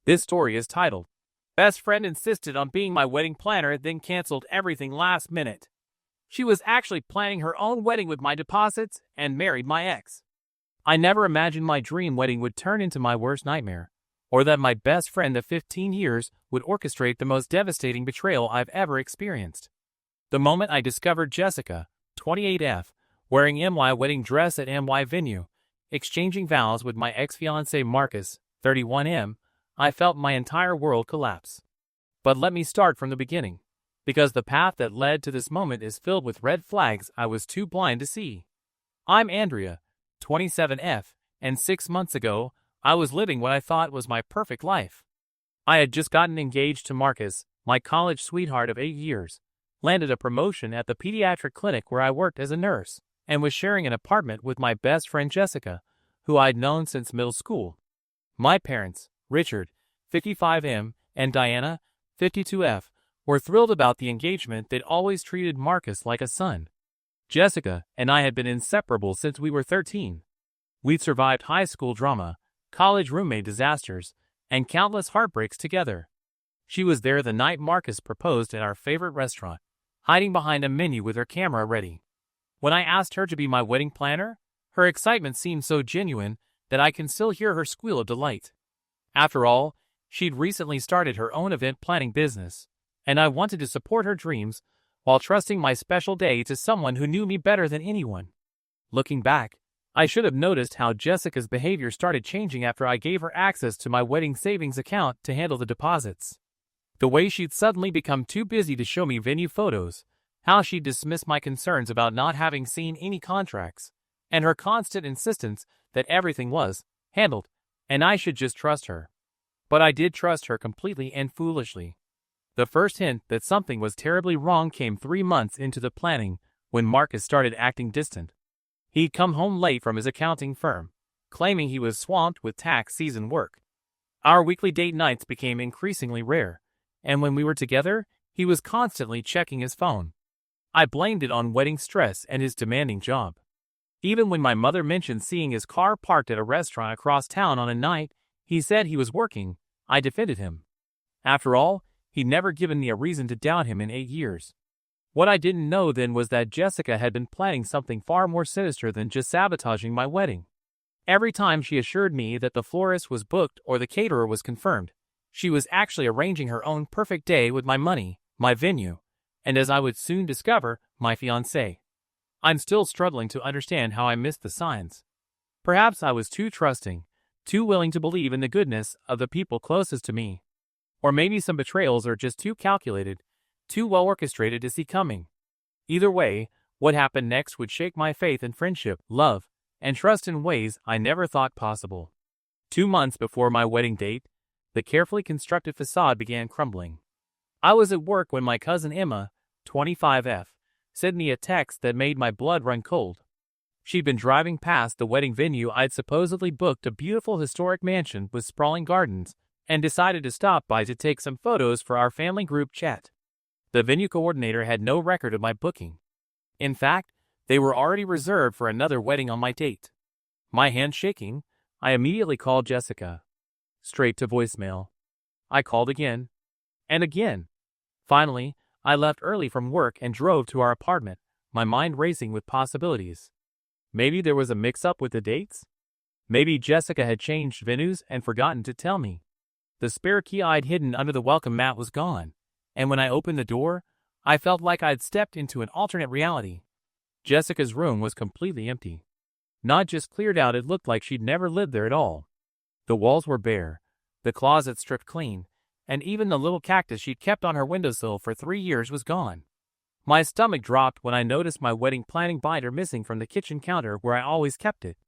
This story is titled, Best Friend Insisted on Being My Wedding Planner, then Canceled Everything Last Minute. She was actually planning her own wedding with my deposits and married my ex. I never imagined my dream wedding would turn into my worst nightmare, or that my best friend of 15 years would orchestrate the most devastating betrayal I've ever experienced. The moment I discovered Jessica, 28F, wearing MY wedding dress at MY venue, exchanging vows with my ex-fiancé Marcus, 31M, I felt my entire world collapse. But let me start from the beginning, because the path that led to this moment is filled with red flags I was too blind to see. I'm Andrea, 27F, and 6 months ago, I was living what I thought was my perfect life. I had just gotten engaged to Marcus, my college sweetheart of 8 years, landed a promotion at the pediatric clinic where I worked as a nurse, and was sharing an apartment with my best friend Jessica, who I'd known since middle school. My parents, Richard, 55M, and Diana, 52F, were thrilled about the engagement. They'd always treated Marcus like a son. Jessica and I had been inseparable since we were 13. We'd survived high school drama, college roommate disasters, and countless heartbreaks together. She was there the night Marcus proposed at our favorite restaurant, hiding behind a menu with her camera ready. When I asked her to be my wedding planner, her excitement seemed so genuine that I can still hear her squeal of delight. After all, she'd recently started her own event planning business, and I wanted to support her dreams while trusting my special day to someone who knew me better than anyone. Looking back, I should have noticed how Jessica's behavior started changing after I gave her access to my wedding savings account to handle the deposits. The way she'd suddenly become too busy to show me venue photos, how she'd dismiss my concerns about not having seen any contracts, and her constant insistence that everything was handled, and I should just trust her. But I did trust her completely and foolishly. The first hint that something was terribly wrong came 3 months into the planning, when Marcus started acting distant. He'd come home late from his accounting firm, claiming he was swamped with tax season work. Our weekly date nights became increasingly rare, and when we were together, he was constantly checking his phone. I blamed it on wedding stress and his demanding job. Even when my mother mentioned seeing his car parked at a restaurant across town on a night he said he was working, I defended him. After all, he'd never given me a reason to doubt him in 8 years. What I didn't know then was that Jessica had been planning something far more sinister than just sabotaging my wedding. Every time she assured me that the florist was booked or the caterer was confirmed, she was actually arranging her own perfect day with my money, my venue, and as I would soon discover, my fiancé. I'm still struggling to understand how I missed the signs. Perhaps I was too trusting, too willing to believe in the goodness of the people closest to me. Or maybe some betrayals are just too calculated, too well orchestrated to see coming. Either way, what happened next would shake my faith in friendship, love, and trust in ways I never thought possible. 2 months before my wedding date, the carefully constructed facade began crumbling. I was at work when my cousin Emma, 25F, sent me a text that made my blood run cold. She'd been driving past the wedding venue I'd supposedly booked, a beautiful historic mansion with sprawling gardens, and decided to stop by to take some photos for our family group chat. The venue coordinator had no record of my booking. In fact, they were already reserved for another wedding on my date. My hand shaking, I immediately called Jessica. Straight to voicemail. I called again. And again. Finally, I left early from work and drove to our apartment, my mind racing with possibilities. Maybe there was a mix-up with the dates? Maybe Jessica had changed venues and forgotten to tell me. The spare key I'd hidden under the welcome mat was gone, and when I opened the door, I felt like I'd stepped into an alternate reality. Jessica's room was completely empty. Not just cleared out, it looked like she'd never lived there at all. The walls were bare, the closet stripped clean, and even the little cactus she'd kept on her windowsill for 3 years was gone. My stomach dropped when I noticed my wedding planning binder missing from the kitchen counter where I always kept it.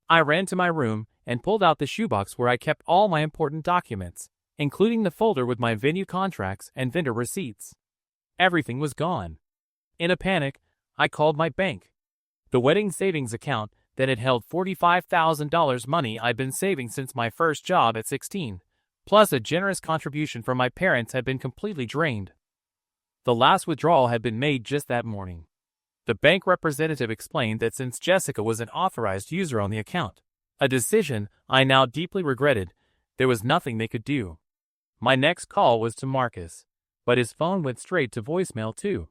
I ran to my room and pulled out the shoebox where I kept all my important documents, including the folder with my venue contracts and vendor receipts. Everything was gone. In a panic, I called my bank. The wedding savings account that had held $45,000 money I'd been saving since my first job at 16, plus a generous contribution from my parents, had been completely drained. The last withdrawal had been made just that morning. The bank representative explained that since Jessica was an authorized user on the account, a decision I now deeply regretted, There was nothing they could do. My next call was to Marcus, but his phone went straight to voicemail too.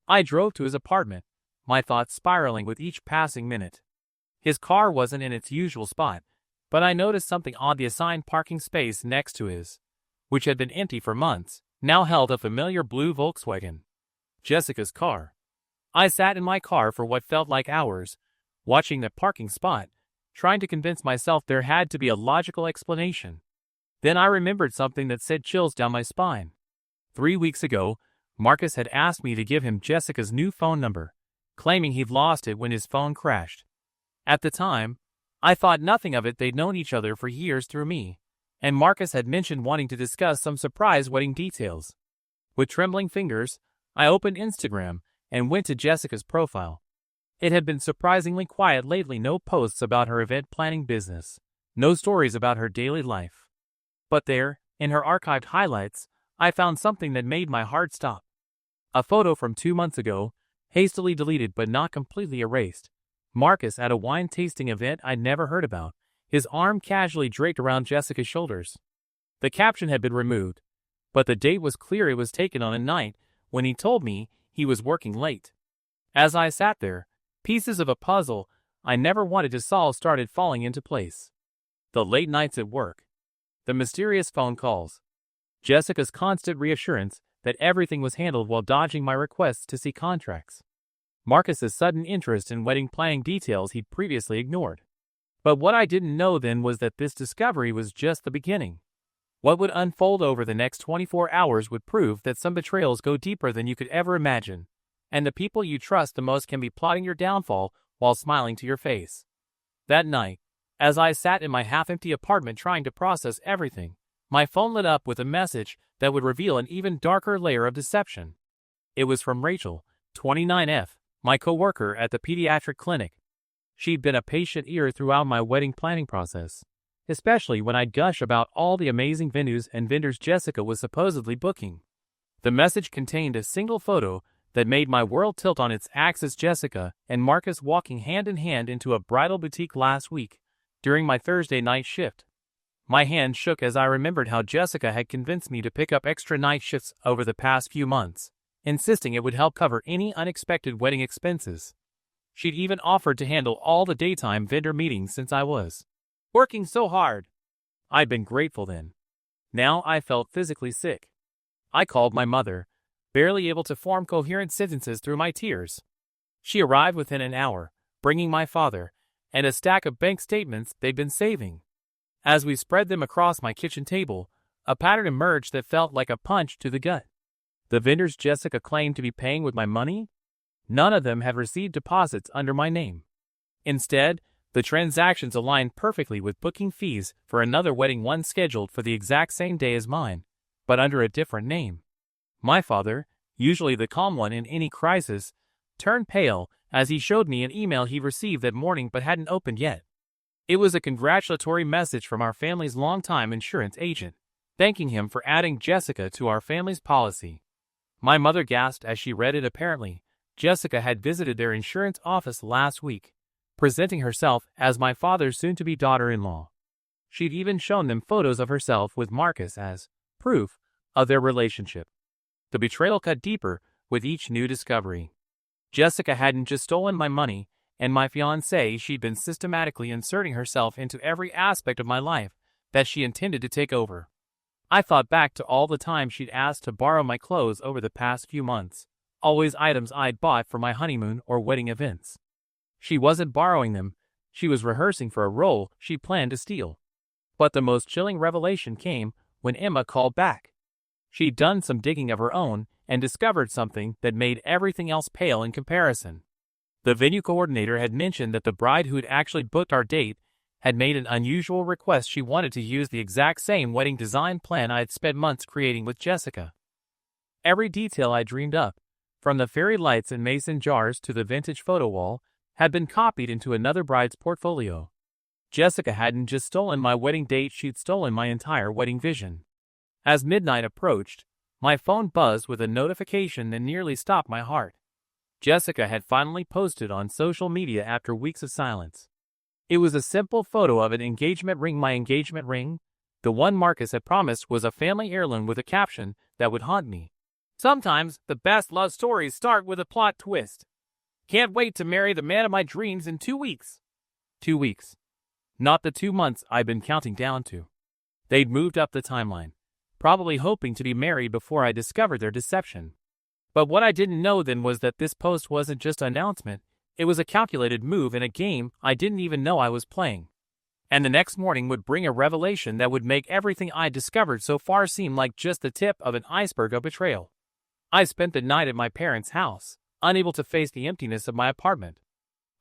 I drove to his apartment, my thoughts spiraling with each passing minute. His car wasn't in its usual spot, but I noticed something odd. The assigned parking space next to his, which had been empty for months, now held a familiar blue Volkswagen. Jessica's car. I sat in my car for what felt like hours, watching the parking spot, trying to convince myself there had to be a logical explanation. Then I remembered something that sent chills down my spine. 3 weeks ago, Marcus had asked me to give him Jessica's new phone number, claiming he'd lost it when his phone crashed. At the time, I thought nothing of it. They'd known each other for years through me, and Marcus had mentioned wanting to discuss some surprise wedding details. With trembling fingers, I opened Instagram and went to Jessica's profile. It had been surprisingly quiet lately. No posts about her event planning business, no stories about her daily life. But there, in her archived highlights, I found something that made my heart stop. A photo from 2 months ago, hastily deleted but not completely erased. Marcus at a wine tasting event I'd never heard about, his arm casually draped around Jessica's shoulders. The caption had been removed, but the date was clear. It was taken on a night when he told me he was working late. As I sat there, pieces of a puzzle I never wanted to solve started falling into place. The late nights at work, the mysterious phone calls, Jessica's constant reassurance that everything was handled while dodging my requests to see contracts, Marcus's sudden interest in wedding planning details he'd previously ignored. But what I didn't know then was that this discovery was just the beginning. What would unfold over the next 24 hours would prove that some betrayals go deeper than you could ever imagine, and the people you trust the most can be plotting your downfall while smiling to your face. That night, as I sat in my half-empty apartment trying to process everything, my phone lit up with a message that would reveal an even darker layer of deception. It was from Rachel, 29F, my coworker at the pediatric clinic. She'd been a patient ear throughout my wedding planning process, especially when I'd gush about all the amazing venues and vendors Jessica was supposedly booking. The message contained a single photo that made my world tilt on its axis. Jessica and Marcus walking hand in hand into a bridal boutique last week, during my Thursday night shift. My hand shook as I remembered how Jessica had convinced me to pick up extra night shifts over the past few months, insisting it would help cover any unexpected wedding expenses. She'd even offered to handle all the daytime vendor meetings since I was working so hard. I'd been grateful then. Now I felt physically sick. I called my mother, barely able to form coherent sentences through my tears. She arrived within an hour, bringing my father and a stack of bank statements they'd been saving. As we spread them across my kitchen table, a pattern emerged that felt like a punch to the gut. The vendors Jessica claimed to be paying with my money? None of them had received deposits under my name. Instead, the transactions aligned perfectly with booking fees for another wedding, one scheduled for the exact same day as mine, but under a different name. My father, usually the calm one in any crisis, turned pale as he showed me an email he received that morning but hadn't opened yet. It was a congratulatory message from our family's longtime insurance agent, thanking him for adding Jessica to our family's policy. My mother gasped as she read it. Apparently, Jessica had visited their insurance office last week, presenting herself as my father's soon-to-be daughter-in-law. She'd even shown them photos of herself with Marcus as proof of their relationship. The betrayal cut deeper with each new discovery. Jessica hadn't just stolen my money and my fiancé, she'd been systematically inserting herself into every aspect of my life that she intended to take over. I thought back to all the time she'd asked to borrow my clothes over the past few months, always items I'd bought for my honeymoon or wedding events. She wasn't borrowing them, she was rehearsing for a role she planned to steal. But the most chilling revelation came when Emma called back. She'd done some digging of her own and discovered something that made everything else pale in comparison. The venue coordinator had mentioned that the bride who'd actually booked our date had made an unusual request. She wanted to use the exact same wedding design plan I'd spent months creating with Jessica. Every detail I dreamed up, from the fairy lights and mason jars to the vintage photo wall, had been copied into another bride's portfolio. Jessica hadn't just stolen my wedding date, she'd stolen my entire wedding vision. As midnight approached, my phone buzzed with a notification that nearly stopped my heart. Jessica had finally posted on social media after weeks of silence. It was a simple photo of an engagement ring, my engagement ring, The one Marcus had promised was a family heirloom with a caption that would haunt me. Sometimes, the best love stories start with a plot twist. Can't wait to marry the man of my dreams in 2 weeks. 2 weeks. Not the 2 months I'd been counting down to. They'd moved up the timeline, probably hoping to be married before I discovered their deception. But what I didn't know then was that this post wasn't just an announcement, it was a calculated move in a game I didn't even know I was playing. And the next morning would bring a revelation that would make everything I'd discovered so far seem like just the tip of an iceberg of betrayal. I spent the night at my parents' house, unable to face the emptiness of my apartment.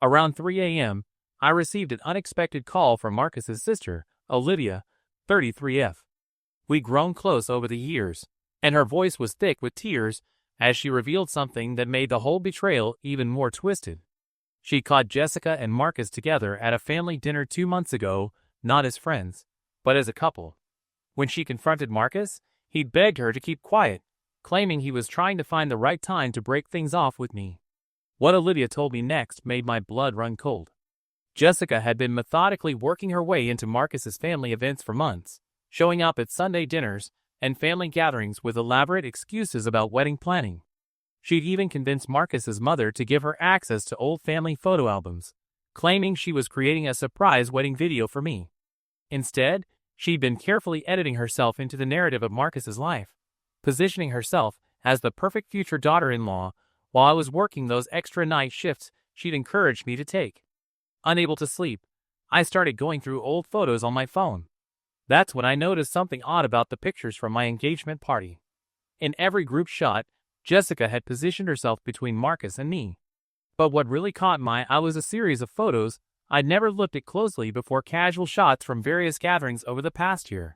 Around 3 a.m., I received an unexpected call from Marcus's sister, Olivia, 33F. We'd grown close over the years, and her voice was thick with tears as she revealed something that made the whole betrayal even more twisted. She caught Jessica and Marcus together at a family dinner 2 months ago, not as friends, but as a couple. When she confronted Marcus, he'd begged her to keep quiet, claiming he was trying to find the right time to break things off with me. What Olivia told me next made my blood run cold. Jessica had been methodically working her way into Marcus's family events for months, showing up at Sunday dinners and family gatherings with elaborate excuses about wedding planning. She'd even convinced Marcus's mother to give her access to old family photo albums, claiming she was creating a surprise wedding video for me. Instead, she'd been carefully editing herself into the narrative of Marcus's life, positioning herself as the perfect future daughter-in-law while I was working those extra night shifts she'd encouraged me to take. Unable to sleep, I started going through old photos on my phone. That's when I noticed something odd about the pictures from my engagement party. In every group shot, Jessica had positioned herself between Marcus and me. But what really caught my eye was a series of photos I'd never looked at closely before, casual shots from various gatherings over the past year.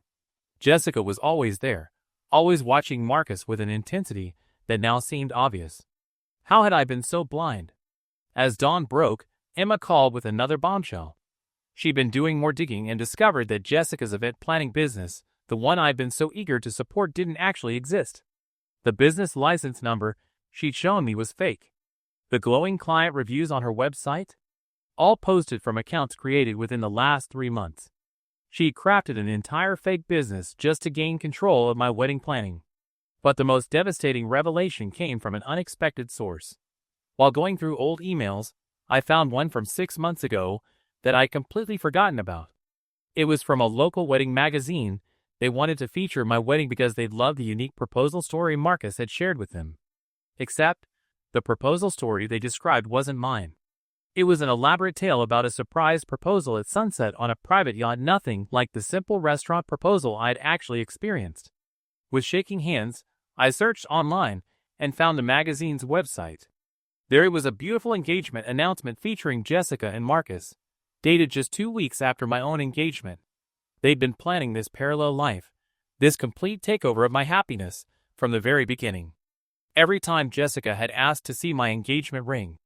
Jessica was always there, always watching Marcus with an intensity that now seemed obvious. How had I been so blind? As dawn broke, Emma called with another bombshell. She'd been doing more digging and discovered that Jessica's event planning business, the one I'd been so eager to support, didn't actually exist. The business license number she'd shown me was fake. The glowing client reviews on her website? All posted from accounts created within the last 3 months. She'd crafted an entire fake business just to gain control of my wedding planning. But the most devastating revelation came from an unexpected source. While going through old emails, I found one from 6 months ago that I'd completely forgotten about. It was from a local wedding magazine. They wanted to feature my wedding because they'd loved the unique proposal story Marcus had shared with them. Except, the proposal story they described wasn't mine. It was an elaborate tale about a surprise proposal at sunset on a private yacht, nothing like the simple restaurant proposal I'd actually experienced. With shaking hands, I searched online and found the magazine's website. There was a beautiful engagement announcement featuring Jessica and Marcus, dated just 2 weeks after my own engagement. They'd been planning this parallel life, this complete takeover of my happiness, from the very beginning. Every time Jessica had asked to see my engagement ring,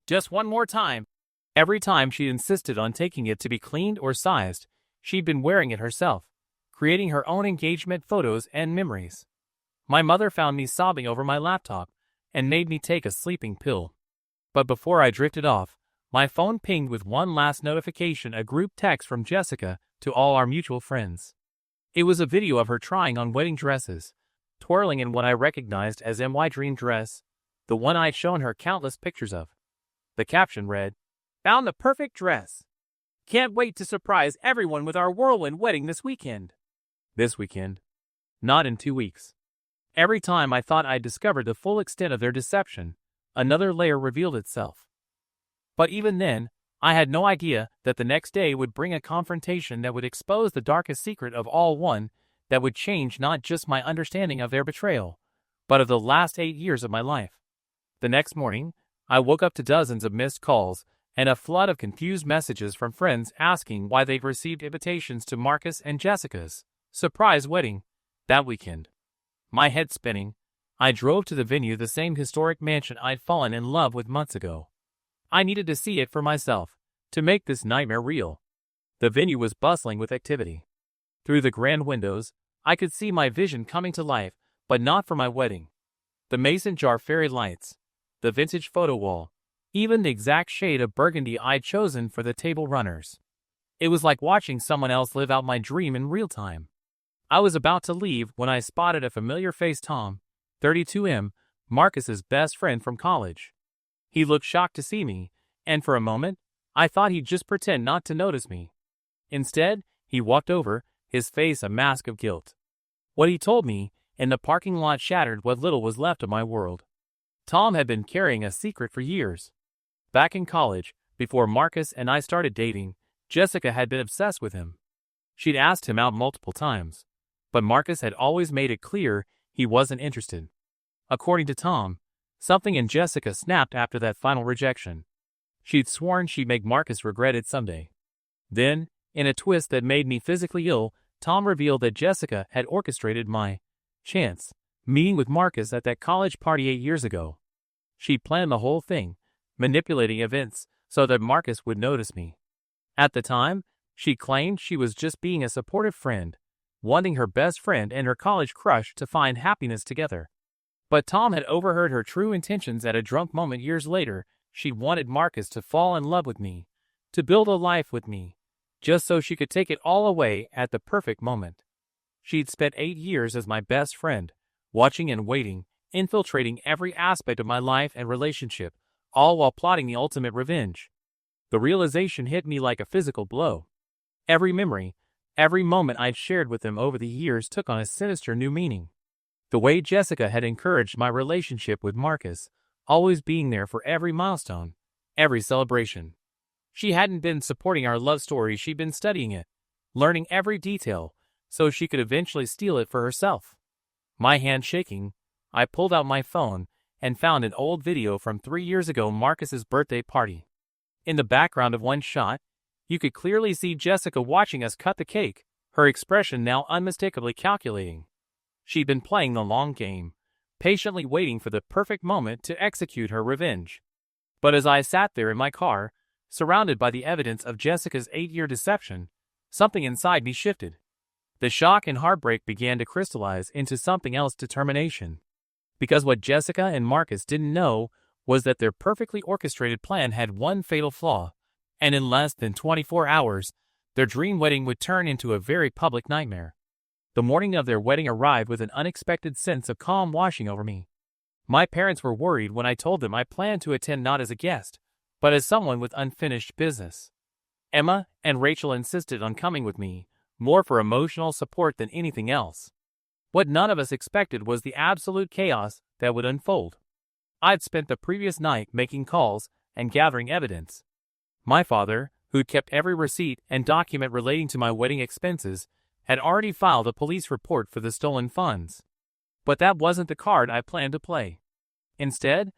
just one more time, every time she insisted on taking it to be cleaned or sized, she'd been wearing it herself, creating her own engagement photos and memories. My mother found me sobbing over my laptop and made me take a sleeping pill. But before I drifted off, my phone pinged with one last notification, a group text from Jessica to all our mutual friends. It was a video of her trying on wedding dresses, twirling in what I recognized as my dream dress, the one I'd shown her countless pictures of. The caption read, "Found the perfect dress. Can't wait to surprise everyone with our whirlwind wedding this weekend." This weekend. Not in 2 weeks. Every time I thought I'd discovered the full extent of their deception, another layer revealed itself. But even then, I had no idea that the next day would bring a confrontation that would expose the darkest secret of all, one that would change not just my understanding of their betrayal, but of the last 8 years of my life. The next morning, I woke up to dozens of missed calls and a flood of confused messages from friends asking why they'd received invitations to Marcus and Jessica's surprise wedding that weekend. My head spinning, I drove to the venue, the same historic mansion I'd fallen in love with months ago. I needed to see it for myself, to make this nightmare real. The venue was bustling with activity. Through the grand windows, I could see my vision coming to life, but not for my wedding. The mason jar fairy lights, the vintage photo wall, even the exact shade of burgundy I'd chosen for the table runners. It was like watching someone else live out my dream in real time. I was about to leave when I spotted a familiar face. Tom, 32M, Marcus's best friend from college. He looked shocked to see me, and for a moment, I thought he'd just pretend not to notice me. Instead, he walked over, his face a mask of guilt. What he told me in the parking lot shattered what little was left of my world. Tom had been carrying a secret for years. Back in college, before Marcus and I started dating, Jessica had been obsessed with him. She'd asked him out multiple times, but Marcus had always made it clear he wasn't interested. According to Tom, something in Jessica snapped after that final rejection. She'd sworn she'd make Marcus regret it someday. Then, in a twist that made me physically ill, Tom revealed that Jessica had orchestrated my chance meeting with Marcus at that college party 8 years ago. She'd planned the whole thing, manipulating events so that Marcus would notice me. At the time, she claimed she was just being a supportive friend, wanting her best friend and her college crush to find happiness together. But Tom had overheard her true intentions at a drunk moment years later. She wanted Marcus to fall in love with me, to build a life with me, just so she could take it all away at the perfect moment. She'd spent 8 years as my best friend, watching and waiting, infiltrating every aspect of my life and relationship, all while plotting the ultimate revenge. The realization hit me like a physical blow. Every memory, every moment I'd shared with him over the years took on a sinister new meaning. The way Jessica had encouraged my relationship with Marcus, always being there for every milestone, every celebration. She hadn't been supporting our love story, she'd been studying it, learning every detail, so she could eventually steal it for herself. My hand shaking, I pulled out my phone and found an old video from 3 years ago, Marcus's birthday party. In the background of one shot, you could clearly see Jessica watching us cut the cake, her expression now unmistakably calculating. She'd been playing the long game, patiently waiting for the perfect moment to execute her revenge. But as I sat there in my car, surrounded by the evidence of Jessica's 8-year deception, something inside me shifted. The shock and heartbreak began to crystallize into something else: determination. Because what Jessica and Marcus didn't know was that their perfectly orchestrated plan had one fatal flaw, and in less than 24 hours, their dream wedding would turn into a very public nightmare. The morning of their wedding arrived with an unexpected sense of calm washing over me. My parents were worried when I told them I planned to attend not as a guest, but as someone with unfinished business. Emma and Rachel insisted on coming with me, more for emotional support than anything else. What none of us expected was the absolute chaos that would unfold. I'd spent the previous night making calls and gathering evidence. My father, who'd kept every receipt and document relating to my wedding expenses, had already filed a police report for the stolen funds. But that wasn't the card I planned to play. Instead,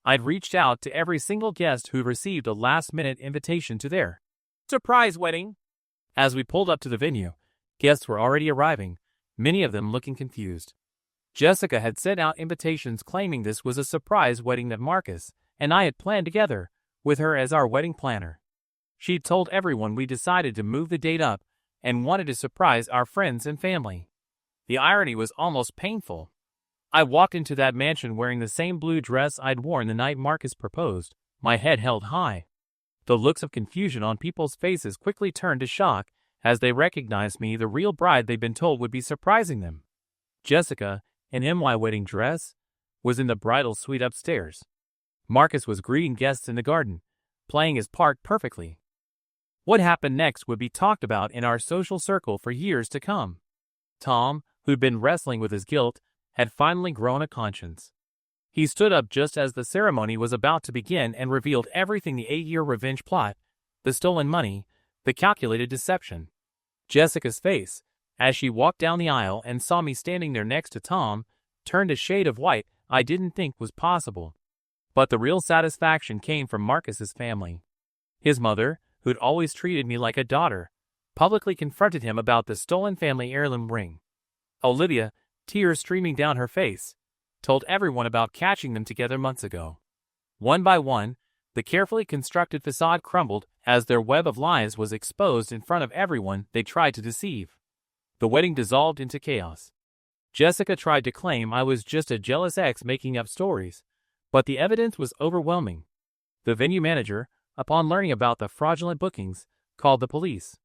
I'd reached out to every single guest who received a last-minute invitation to their surprise wedding. As we pulled up to the venue, guests were already arriving, many of them looking confused. Jessica had sent out invitations claiming this was a surprise wedding that Marcus and I had planned together, with her as our wedding planner. She'd told everyone we decided to move the date up and wanted to surprise our friends and family. The irony was almost painful. I walked into that mansion wearing the same blue dress I'd worn the night Marcus proposed, my head held high. The looks of confusion on people's faces quickly turned to shock as they recognized me, the real bride they'd been told would be surprising them. Jessica, in my wedding dress, was in the bridal suite upstairs. Marcus was greeting guests in the garden, playing his part perfectly. What happened next would be talked about in our social circle for years to come. Tom, who'd been wrestling with his guilt, had finally grown a conscience. He stood up just as the ceremony was about to begin and revealed everything: the 8-year revenge plot, the stolen money, the calculated deception. Jessica's face, as she walked down the aisle and saw me standing there next to Tom, turned a shade of white I didn't think was possible. But the real satisfaction came from Marcus's family. His mother, who'd always treated me like a daughter, publicly confronted him about the stolen family heirloom ring. Olivia, tears streaming down her face, told everyone about catching them together months ago. One by one, the carefully constructed facade crumbled as their web of lies was exposed in front of everyone they tried to deceive. The wedding dissolved into chaos. Jessica tried to claim I was just a jealous ex making up stories, but the evidence was overwhelming. The venue manager, upon learning about the fraudulent bookings, called the police.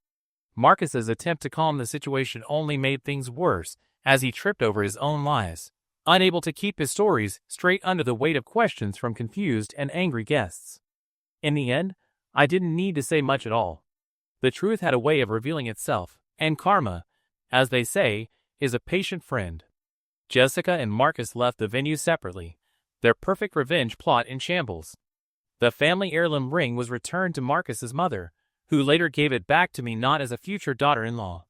Marcus's attempt to calm the situation only made things worse as he tripped over his own lies, unable to keep his stories straight under the weight of questions from confused and angry guests. In the end, I didn't need to say much at all. The truth had a way of revealing itself, and karma, as they say, is a patient friend. Jessica and Marcus left the venue separately, their perfect revenge plot in shambles. The family heirloom ring was returned to Marcus's mother, who later gave it back to me not as a future daughter-in-law,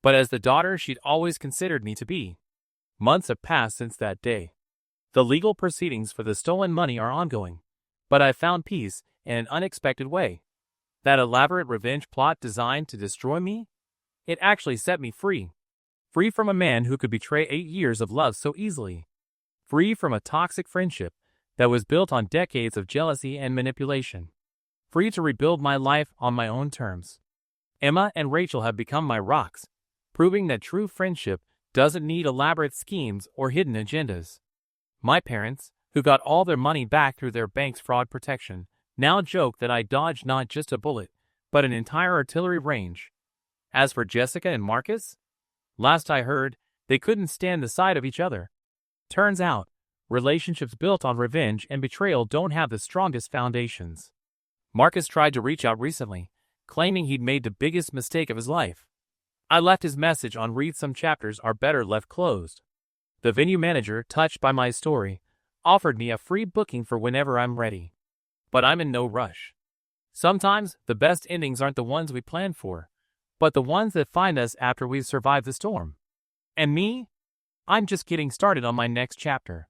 but as the daughter she'd always considered me to be. Months have passed since that day. The legal proceedings for the stolen money are ongoing, but I found peace in an unexpected way. That elaborate revenge plot designed to destroy me? It actually set me free. Free from a man who could betray 8 years of love so easily. Free from a toxic friendship that was built on decades of jealousy and manipulation. Free to rebuild my life on my own terms. Emma and Rachel have become my rocks, proving that true friendship doesn't need elaborate schemes or hidden agendas. My parents, who got all their money back through their bank's fraud protection, now joke that I dodged not just a bullet, but an entire artillery range. As for Jessica and Marcus, last I heard, they couldn't stand the sight of each other. Turns out, relationships built on revenge and betrayal don't have the strongest foundations. Marcus tried to reach out recently, claiming he'd made the biggest mistake of his life. I left his message on read some chapters are better left closed. The venue manager, touched by my story, offered me a free booking for whenever I'm ready. But I'm in no rush. Sometimes, the best endings aren't the ones we plan for, but the ones that find us after we've survived the storm. And me? I'm just getting started on my next chapter.